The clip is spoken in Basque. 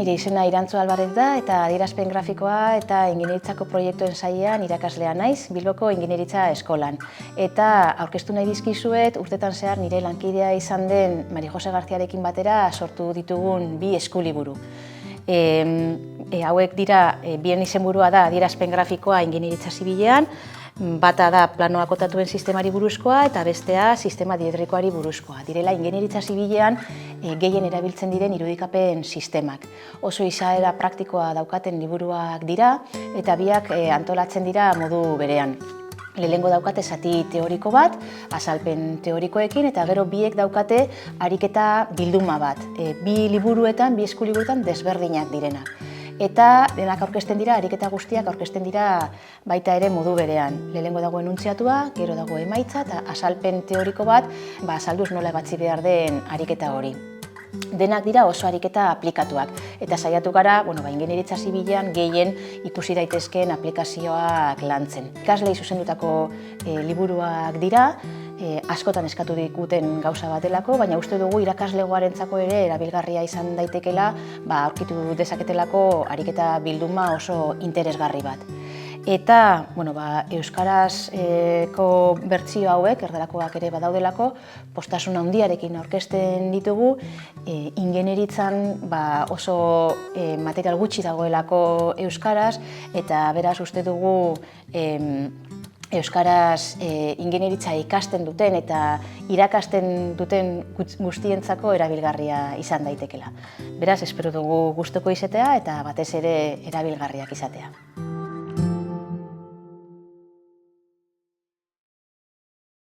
Nire izena Irantzu Alvarez da eta adierazpen grafikoa eta ingeniaritzako proiektuen sailean irakaslea naiz Bilboko Ingeniaritza Eskolan. Eta aurkeztu nahi dizkizuet urtetan zehar nire lankidea izan den Mari Jose Garziarekin batera sortu ditugun bi eskuliburu. Hauek dira, bien izenburua da adierazpen grafikoa ingeniaritza zibilean, bata da planoak kotatuen sistemari buruzkoa eta bestea sistema diedrikoari buruzkoa. Direla ingeniaritza zibilean gehien erabiltzen diren irudikapen sistemak. Oso izaera praktikoa daukaten liburuak dira eta biak antolatzen dira modu berean. Lehenengo daukate zati teoriko bat, azalpen teorikoekin, eta gero biek daukate ariketa bilduma bat. Bi liburuetan, bi eskuliburuetan desberdinak direnak. Eta denak aurkezten dira, ariketa guztiak aurkezten dira baita ere modu berean. Lehenengo dago enuntziatua, gero dago emaitza eta azalpen teoriko bat azalduz nola ebatzi behar den ariketa hori. Denak dira oso ariketa aplikatuak eta saiatu gara ingeniaritza zibilean gehien ikusi daitezkeen aplikazioak lantzen. Ikaslei zuzendutako liburuak dira, askotan eskatu diguten gauza bat delako, baina uste dugu irakaslegoarentzako ere erabilgarria izan daitekela, aurkitu dezaketelako ariketa bilduma oso interesgarri bat. Eta euskarazko bertsio hauek, erdarakoak ere badaudelako, postasun handiarekin aurkezten ditugu, ingeniaritzan oso material gutxi dagoelako euskaraz, eta beraz uste dugu euskaraz ingeniaritza ikasten duten eta irakasten duten guztientzako erabilgarria izan daitekela. Beraz, espero dugu gustuko izatea eta batez ere erabilgarriak izatea.